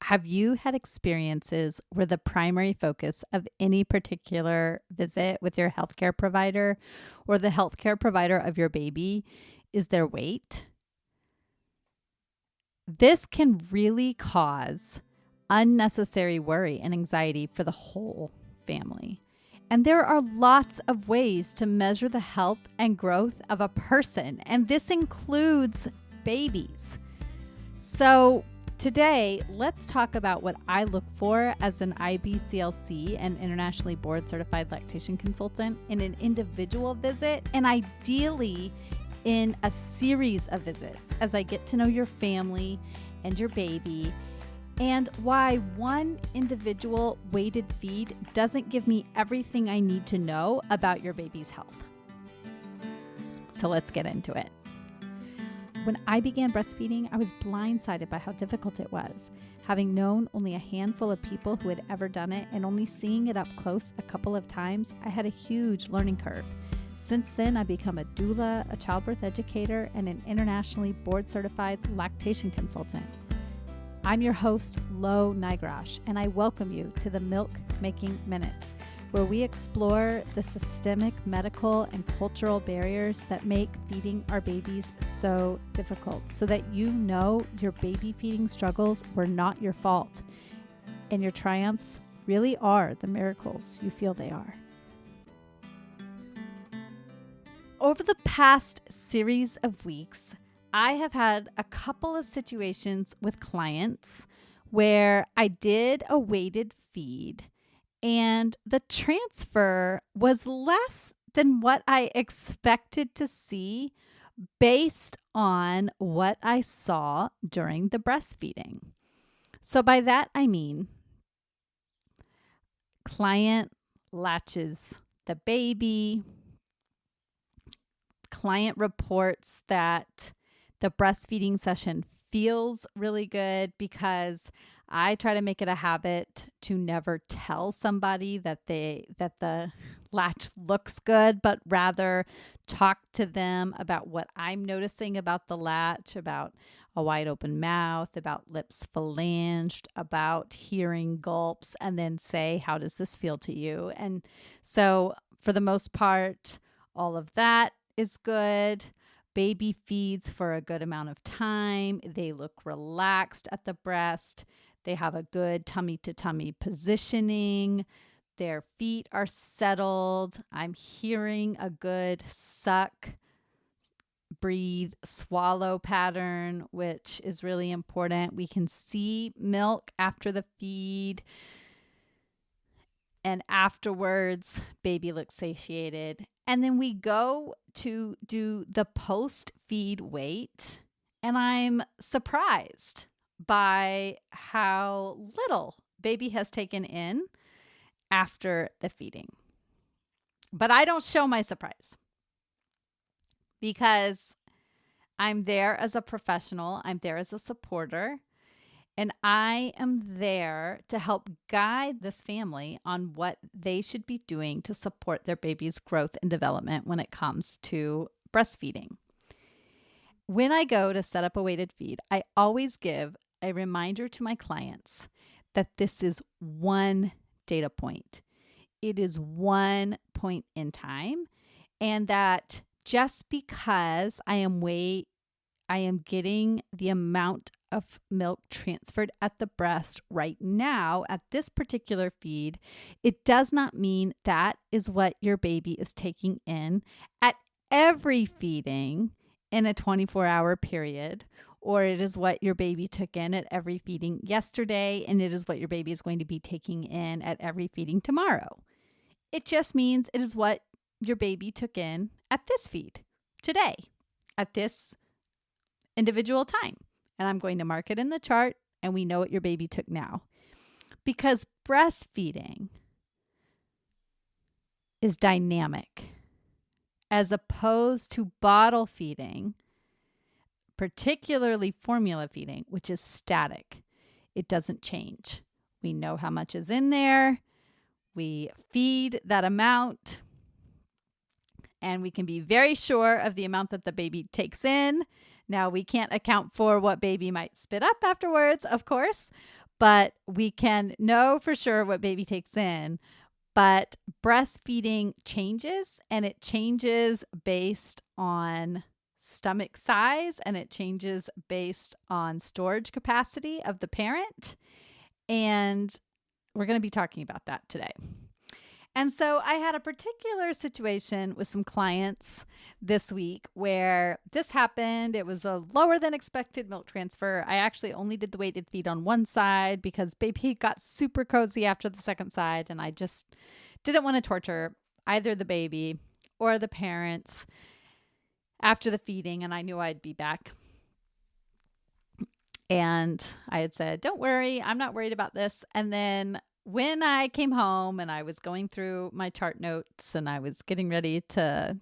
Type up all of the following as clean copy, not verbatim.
Have you had experiences where the primary focus of any particular visit with your healthcare provider or the healthcare provider of your baby is their weight? This can really cause unnecessary worry and anxiety for the whole family. And there are lots of ways to measure the health and growth of a person, and this includes babies. So today, let's talk about what I look for as an IBCLC and internationally board certified lactation consultant in an individual visit, and ideally in a series of visits as I get to know your family and your baby, and why one individual weighted feed doesn't give me everything I need to know about your baby's health. So let's get into it. When I began breastfeeding, I was blindsided by how difficult it was. Having known only a handful of people who had ever done it and only seeing it up close a couple of times, I had a huge learning curve. Since then, I've become a doula, a childbirth educator, and an internationally board-certified lactation consultant. I'm your host, Lo Nigrosh, and I welcome you to the Milk Making Minutes, where we explore the systemic, medical, and cultural barriers that make feeding our babies so difficult, so that you know your baby feeding struggles were not your fault, and your triumphs really are the miracles you feel they are. Over the past series of weeks, I have had a couple of situations with clients where I did a weighted feed and the transfer was less than what I expected to see based on what I saw during the breastfeeding. So by that, I mean, client latches the baby. Client reports that the breastfeeding session feels really good because I try to make it a habit to never tell somebody that the latch looks good, but rather talk to them about what I'm noticing about the latch, about a wide open mouth, about lips phalanged, about hearing gulps, and then say, how does this feel to you? And so for the most part, all of that is good. Baby feeds for a good amount of time. They look relaxed at the breast. They have a good tummy to tummy positioning. Their feet are settled. I'm hearing a good suck, breathe, swallow pattern, which is really important. We can see milk after the feed. And afterwards, baby looks satiated. And then we go to do the post-feed weight. And I'm surprised by how little baby has taken in after the feeding. But I don't show my surprise because I'm there as a professional. I'm there as a supporter. And I am there to help guide this family on what they should be doing to support their baby's growth and development when it comes to breastfeeding. When I go to set up a weighted feed, I always give a reminder to my clients that this is one data point. It is one point in time, and that just because I am getting the amount of milk transferred at the breast right now at this particular feed, it does not mean that is what your baby is taking in at every feeding in a 24-hour period, or it is what your baby took in at every feeding yesterday, and it is what your baby is going to be taking in at every feeding tomorrow. It just means it is what your baby took in at this feed today, at this individual time. And I'm going to mark it in the chart, and we know what your baby took now. Because breastfeeding is dynamic as opposed to bottle feeding, particularly formula feeding, which is static. It doesn't change. We know how much is in there. We feed that amount, and we can be very sure of the amount that the baby takes in. Now, we can't account for what baby might spit up afterwards, of course, but we can know for sure what baby takes in. But breastfeeding changes, and it changes based on stomach size, and it changes based on storage capacity of the parent. And we're going to be talking about that today. And so I had a particular situation with some clients this week where this happened. It was a lower than expected milk transfer. I actually only did the weighted feed on one side because baby got super cozy after the second side. And I just didn't want to torture either the baby or the parents after the feeding. And I knew I'd be back. And I had said, don't worry, I'm not worried about this. And then when I came home and I was going through my chart notes and I was getting ready to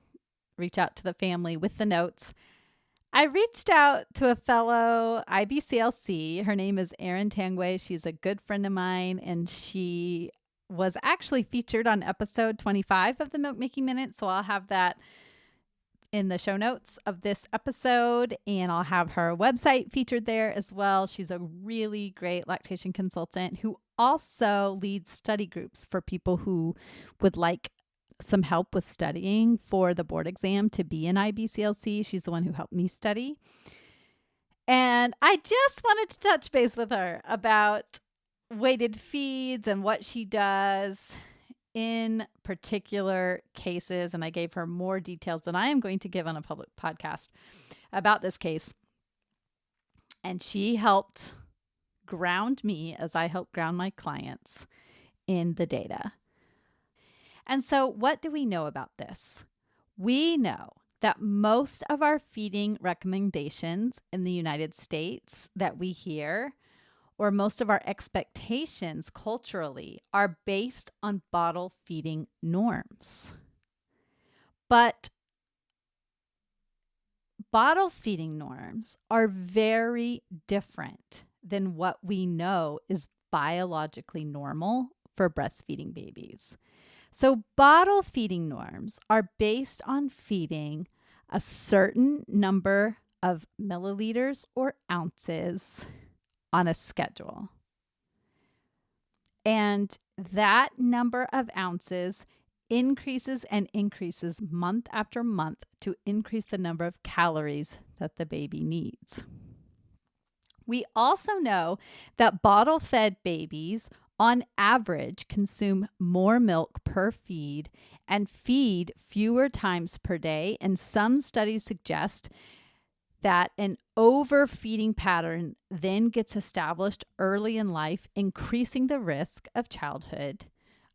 reach out to the family with the notes, I reached out to a fellow IBCLC. Her name is Erin Tangway. She's a good friend of mine, and she was actually featured on episode 25 of the Milk Making Minute. So I'll have that in the show notes of this episode, and I'll have her website featured there as well. She's a really great lactation consultant who also leads study groups for people who would like some help with studying for the board exam to be an IBCLC. She's the one who helped me study. And I just wanted to touch base with her about weighted feeds and what she does in particular cases. And I gave her more details than I am going to give on a public podcast about this case. And she helped ground me as I help ground my clients in the data. And so what do we know about this? We know that most of our feeding recommendations in the United States that we hear, or most of our expectations culturally, are based on bottle feeding norms. But bottle feeding norms are very different than what we know is biologically normal for breastfeeding babies. So bottle feeding norms are based on feeding a certain number of milliliters or ounces on a schedule. And that number of ounces increases and increases month after month to increase the number of calories that the baby needs. We also know that bottle-fed babies on average consume more milk per feed and feed fewer times per day. And some studies suggest that an overfeeding pattern then gets established early in life, increasing the risk of childhood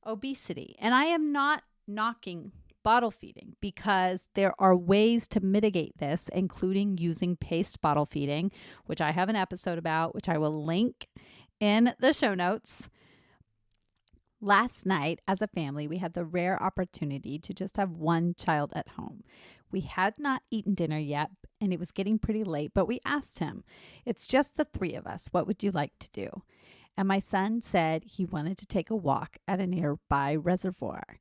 obesity. And I am not knocking bottle feeding because there are ways to mitigate this, including using paced bottle feeding, which I have an episode about, which I will link in the show notes. Last night, as a family, we had the rare opportunity to just have one child at home. We had not eaten dinner yet, and it was getting pretty late, but we asked him, it's just the three of us. What would you like to do? And my son said he wanted to take a walk at a nearby reservoir.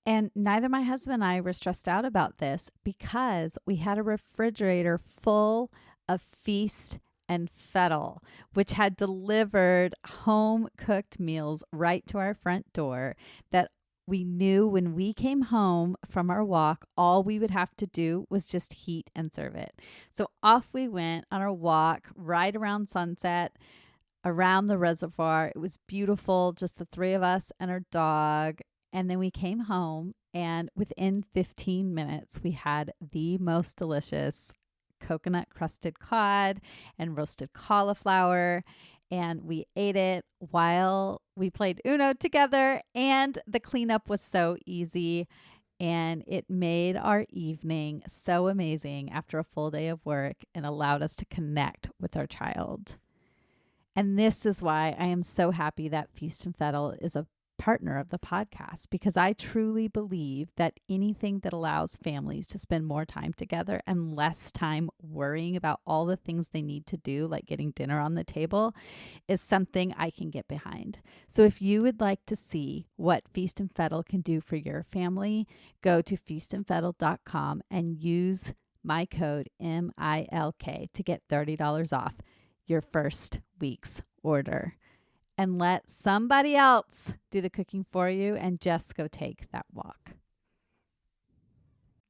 And neither my husband and I were stressed out about this because we had a refrigerator full of Feast and Fettle, which had delivered home-cooked meals right to our front door that we knew when we came home from our walk, all we would have to do was just heat and serve it. So off we went on our walk right around sunset, around the reservoir. It was beautiful, just the three of us and our dog. And then we came home, and within 15 minutes, we had the most delicious coconut crusted cod and roasted cauliflower. And we ate it while we played Uno together. And the cleanup was so easy. And it made our evening so amazing after a full day of work and allowed us to connect with our child. And this is why I am so happy that Feast and Fettle is a partner of the podcast, because I truly believe that anything that allows families to spend more time together and less time worrying about all the things they need to do, like getting dinner on the table, is something I can get behind. So if you would like to see what Feast and Fettle can do for your family, go to feastandfettle.com and use my code MILK to get $30 off your first week's order. and let somebody else do the cooking for you and just go take that walk.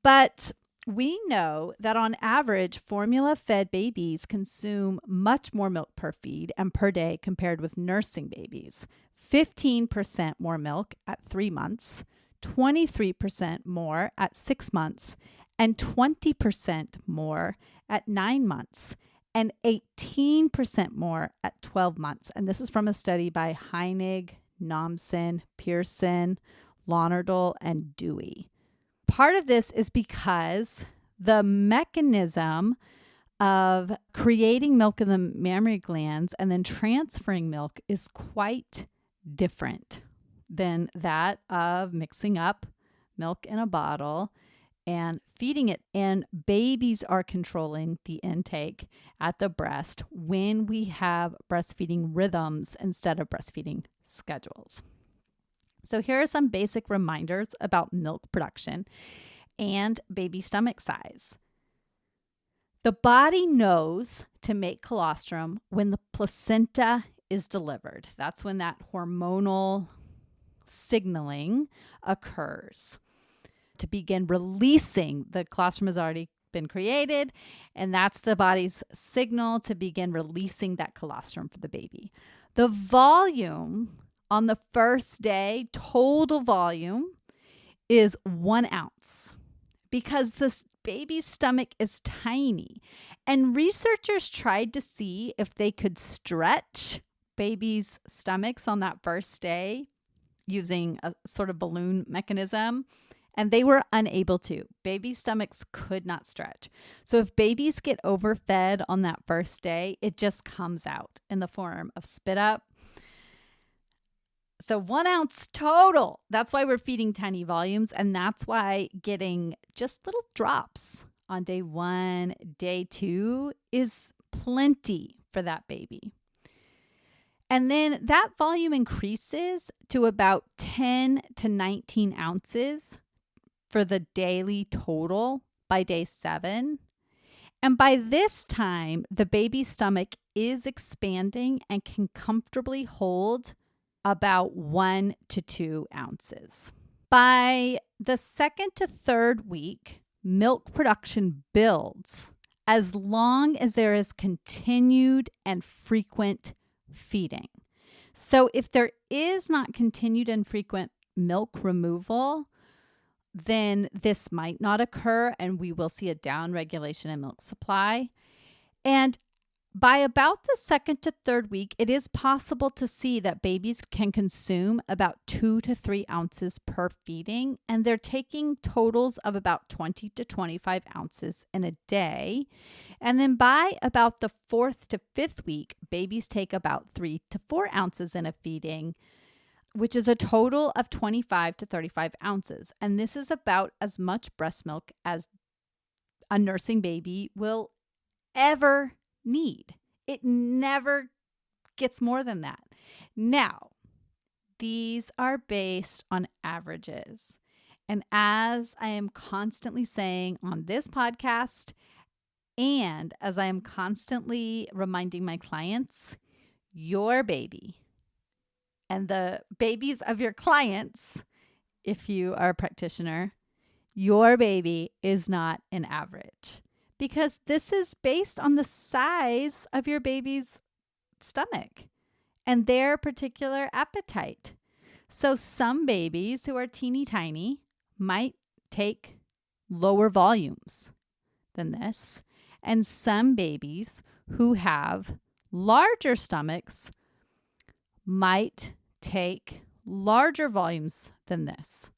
But we know that on average, formula-fed babies consume much more milk per feed and per day compared with nursing babies. 15% more milk at 3 months, 23% more at 6 months, and 20% more at 9 months, and 18% more at 12 months. And this is from a study by Heinig, Nomsen, Pearson, Lonergan, and Dewey. Part of this is because the mechanism of creating milk in the mammary glands and then transferring milk is quite different than that of mixing up milk in a bottle and feeding it. And babies are controlling the intake at the breast when we have breastfeeding rhythms instead of breastfeeding schedules. So here are some basic reminders about milk production and baby stomach size. The body knows to make colostrum when the placenta is delivered. That's when that hormonal signaling occurs to begin releasing. The colostrum has already been created, and that's the body's signal to begin releasing that colostrum for the baby. The volume on the first day, total volume, is 1 ounce because this baby's stomach is tiny. And researchers tried to see if they could stretch babies' stomachs on that first day using a sort of balloon mechanism, and they were unable to. Baby stomachs could not stretch. So if babies get overfed on that first day, it just comes out in the form of spit up. So 1 ounce total. That's why we're feeding tiny volumes. And that's why getting just little drops on day 1, day 2 is plenty for that baby. And then that volume increases to about 10 to 19 ounces for the daily total by day 7. And by this time, the baby's stomach is expanding and can comfortably hold about 1 to 2 ounces. By the 2nd to 3rd week, milk production builds as long as there is continued and frequent feeding. So if there is not continued and frequent milk removal, then this might not occur and we will see a downregulation in milk supply. And by about the 2nd to 3rd week, it is possible to see that babies can consume about 2 to 3 ounces per feeding, and they're taking totals of about 20 to 25 ounces in a day. And then by about the 4th to 5th week, babies take about 3 to 4 ounces in a feeding, which is a total of 25 to 35 ounces. And this is about as much breast milk as a nursing baby will ever need. It never gets more than that. Now, these are based on averages. And as I am constantly saying on this podcast, and as I am constantly reminding my clients, your baby and the babies of your clients, if you are a practitioner, your baby is not an average. Because this is based on the size of your baby's stomach and their particular appetite. So some babies who are teeny tiny might take lower volumes than this. And some babies who have larger stomachs might take larger volumes than this.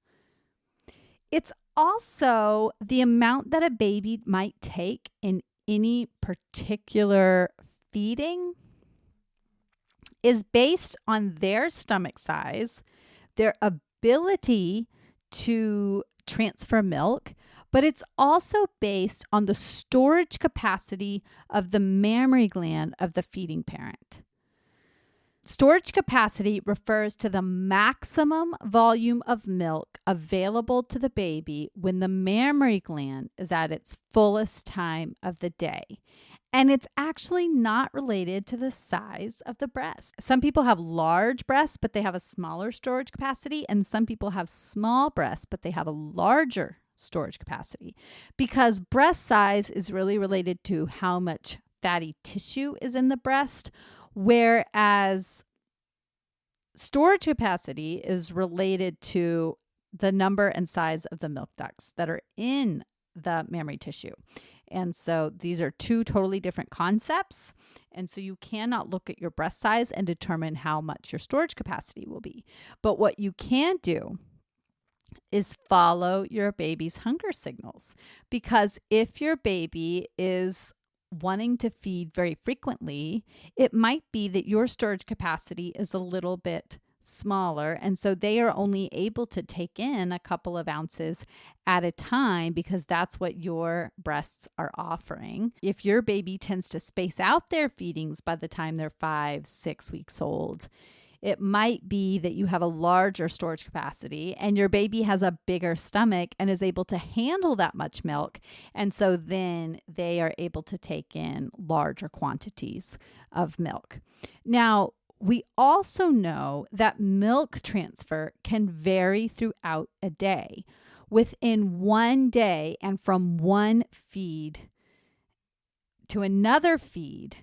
It's also the amount that a baby might take in any particular feeding is based on their stomach size, their ability to transfer milk, but it's also based on the storage capacity of the mammary gland of the feeding parent. Storage capacity refers to the maximum volume of milk available to the baby when the mammary gland is at its fullest time of the day. And it's actually not related to the size of the breast. Some people have large breasts, but they have a smaller storage capacity. And some people have small breasts, but they have a larger storage capacity. Because breast size is really related to how much fatty tissue is in the breast, whereas storage capacity is related to the number and size of the milk ducts that are in the mammary tissue. And so these are two totally different concepts. And so you cannot look at your breast size and determine how much your storage capacity will be. But what you can do is follow your baby's hunger signals. Because if your baby is wanting to feed very frequently, it might be that your storage capacity is a little bit smaller. And so they are only able to take in a couple of ounces at a time because that's what your breasts are offering. If your baby tends to space out their feedings by the time they're 5-6 weeks old, it might be that you have a larger storage capacity and your baby has a bigger stomach and is able to handle that much milk. And so then they are able to take in larger quantities of milk. Now, we also know that milk transfer can vary throughout a day. Within one day and from one feed to another feed,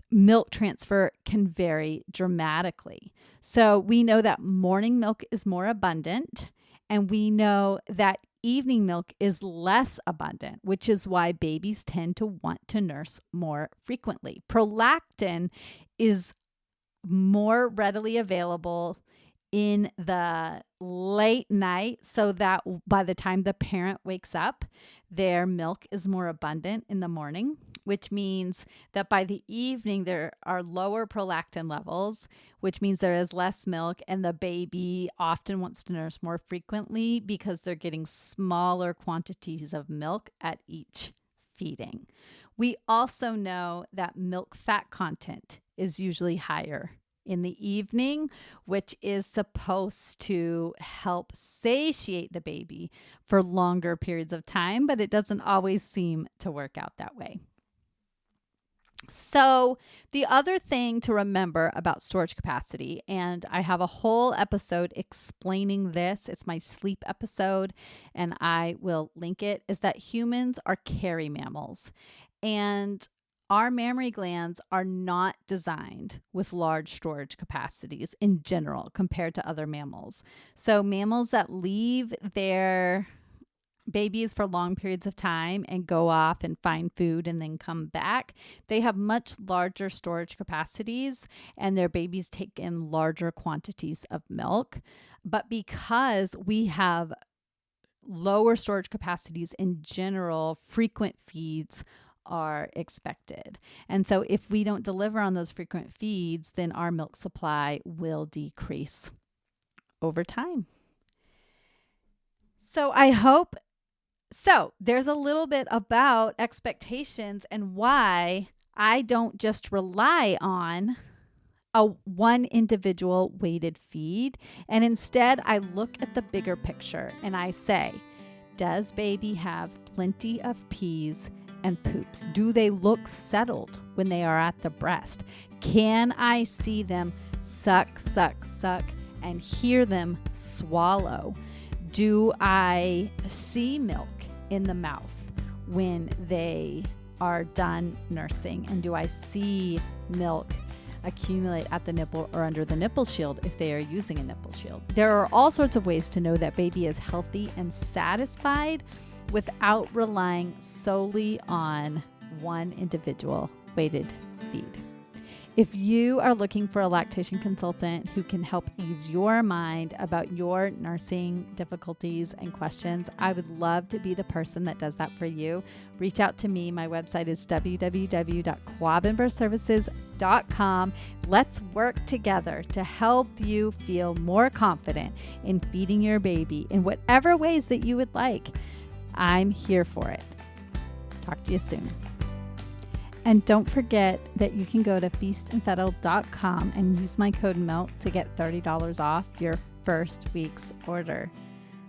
milk transfer can vary dramatically. So we know that morning milk is more abundant, and we know that evening milk is less abundant, which is why babies tend to want to nurse more frequently. Prolactin is more readily available in the late night so that by the time the parent wakes up, their milk is more abundant in the morning, which means that by the evening there are lower prolactin levels, which means there is less milk, and the baby often wants to nurse more frequently because they're getting smaller quantities of milk at each feeding. We also know that milk fat content is usually higher in the evening, which is supposed to help satiate the baby for longer periods of time, but it doesn't always seem to work out that way. So the other thing to remember about storage capacity, and I have a whole episode explaining this, it's my sleep episode, and I will link it, is that humans are carry mammals. And our mammary glands are not designed with large storage capacities in general compared to other mammals. So mammals that leave their babies for long periods of time and go off and find food and then come back, they have much larger storage capacities and their babies take in larger quantities of milk. But because we have lower storage capacities in general, frequent feeds are expected. And so if we don't deliver on those frequent feeds, then our milk supply will decrease over time. So there's a little bit about expectations and why I don't just rely on a one individual weighted feed. And instead I look at the bigger picture and I say, does baby have plenty of peas and poops? Do they look settled when they are at the breast? Can I see them suck, suck, suck and hear them swallow? Do I see milk in the mouth when they are done nursing? And do I see milk accumulate at the nipple or under the nipple shield if they are using a nipple shield? There are all sorts of ways to know that baby is healthy and satisfied without relying solely on one individual weighted feed. If you are looking for a lactation consultant who can help ease your mind about your nursing difficulties and questions, I would love to be the person that does that for you. Reach out to me. My website is www.quabbinbirthservices.com. Let's work together to help you feel more confident in feeding your baby in whatever ways that you would like. I'm here for it. Talk to you soon. And don't forget that you can go to feastandfettle.com and use my code MELT to get $30 off your first week's order.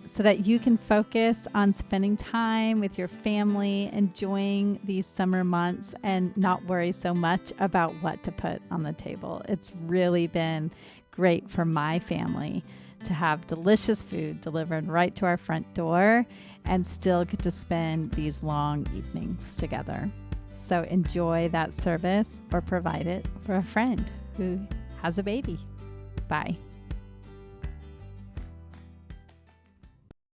so that you can focus on spending time with your family, enjoying these summer months, and not worry so much about what to put on the table. It's really been great for my family to have delicious food delivered right to our front door and still get to spend these long evenings together. So enjoy that service or provide it for a friend who has a baby. Bye.